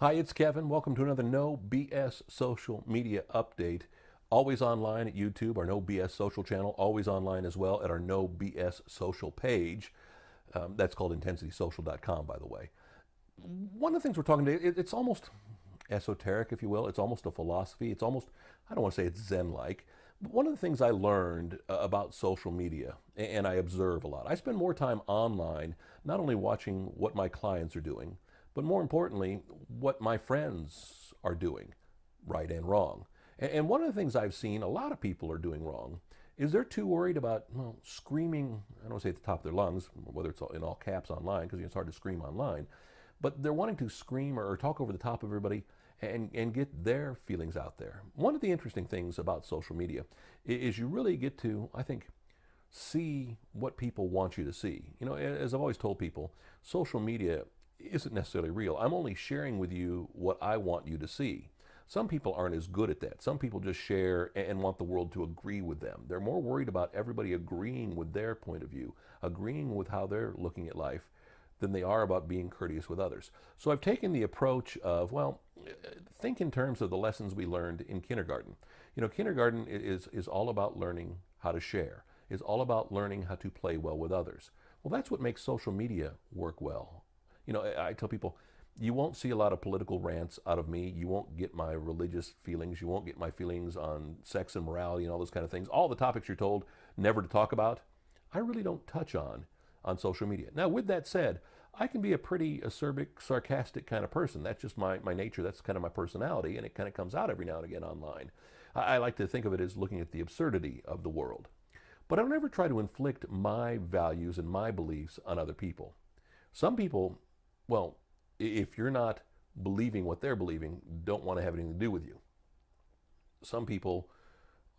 Hi, it's Kevin. Welcome to another No BS social media update. Always online at YouTube, our No BS social channel. Always online as well at our No BS social page. That's called intensitysocial.com, by the way. One of the things we're talking today, it's almost esoteric, if you will. It's almost a philosophy. It's almost, I don't want to say it's Zen-like. But one of the things I learned about social media, and I observe a lot, I spend more time online, not only watching what my clients are doing, but more importantly, what my friends are doing, right and wrong. And one of the things I've seen a lot of people are doing wrong is they're too worried about screaming, I don't want to say at the top of their lungs, whether it's in all caps online, because it's hard to scream online, but they're wanting to scream or talk over the top of everybody and get their feelings out there. One of the interesting things about social media is you really get to, I think, see what people want you to see. You know, as I've always told people, social media isn't necessarily real. I'm only sharing with you what I want you to see. Some people aren't as good at that. Some people just share and want the world to agree with them. They're more worried about everybody agreeing with their point of view, agreeing with how they're looking at life, than they are about being courteous with others. So I've taken the approach of, well, think in terms of the lessons we learned in kindergarten. You know, kindergarten is all about learning how to share, is all about learning how to play well with others. Well, that's what makes social media work well. You know, I tell people, you won't see a lot of political rants out of me. You won't get my religious feelings. You won't get my feelings on sex and morality and all those kind of things. All the topics you're told never to talk about, I really don't touch on social media. Now, with that said, I can be a pretty acerbic, sarcastic kind of person. That's just my nature. That's kind of my personality, and it kind of comes out every now and again online. I like to think of it as looking at the absurdity of the world. But I don't ever try to inflict my values and my beliefs on other people. Some people, well, if you're not believing what they're believing, don't want to have anything to do with you. Some people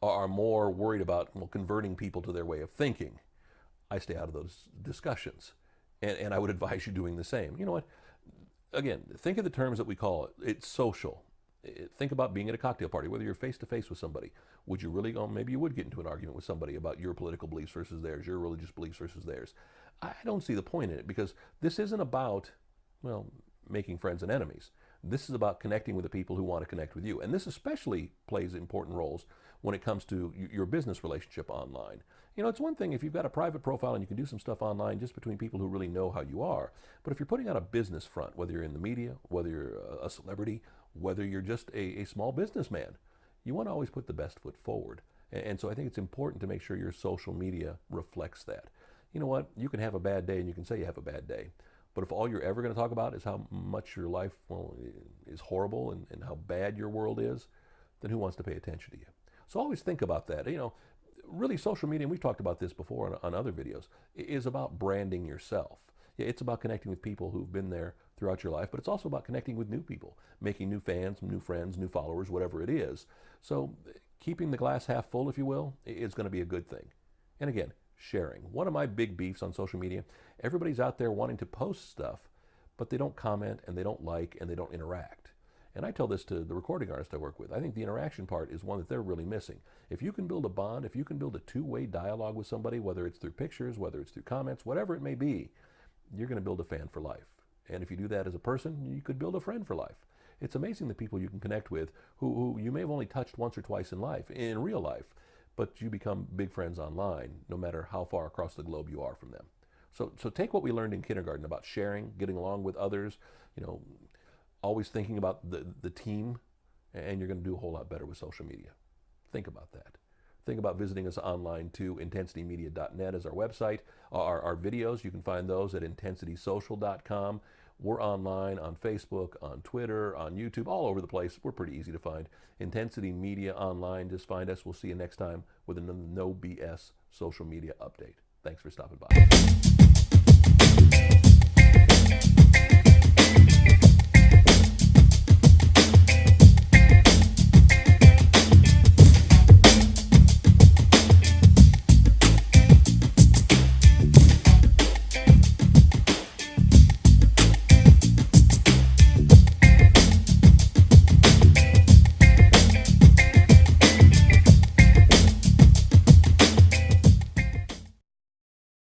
are more worried about converting people to their way of thinking. I stay out of those discussions. And I would advise you doing the same. You know what? Again, think of the terms that we call it. It's social. Think about being at a cocktail party, whether you're face to face with somebody. Would you really go? Maybe you would get into an argument with somebody about your political beliefs versus theirs, your religious beliefs versus theirs. I don't see the point in it because this isn't about, well, making friends and enemies. This is about connecting with the people who want to connect with you. And this especially plays important roles when it comes to your business relationship online. You know, it's one thing if you've got a private profile and you can do some stuff online just between people who really know how you are. But if you're putting on a business front, whether you're in the media, whether you're a celebrity, whether you're just a small businessman, you want to always put the best foot forward. And so I think it's important to make sure your social media reflects that. You know what? You can have a bad day and you can say you have a bad day. But if all you're ever going to talk about is how much your life, well, is horrible and how bad your world is, then who wants to pay attention to you? So always think about that. You know, really social media, and we've talked about this before on other videos, is about branding yourself. Yeah, it's about connecting with people who've been there throughout your life, but it's also about connecting with new people, making new fans, new friends, new followers, whatever it is. So keeping the glass half full, if you will, is going to be a good thing. And again, sharing. One of my big beefs on social media, everybody's out there wanting to post stuff, but they don't comment and they don't like and they don't interact. And I tell this to the recording artists I work with. I think the interaction part is one that they're really missing. If you can build a bond, if you can build a two-way dialogue with somebody, whether it's through pictures, whether it's through comments, whatever it may be, you're going to build a fan for life. And if you do that as a person, you could build a friend for life. It's amazing the people you can connect with who you may have only touched once or twice in life, in real life, but you become big friends online, no matter how far across the globe you are from them. So take what we learned in kindergarten about sharing, getting along with others, you know, always thinking about the team, and you're going to do a whole lot better with social media. Think about that. Think about visiting us online too. IntensityMedia.net is our website. Our videos, you can find those at IntensitySocial.com. We're online on Facebook, on Twitter, on YouTube, all over the place. We're pretty easy to find. Intensity Media Online, just find us. We'll see you next time with another No BS social media update. Thanks for stopping by.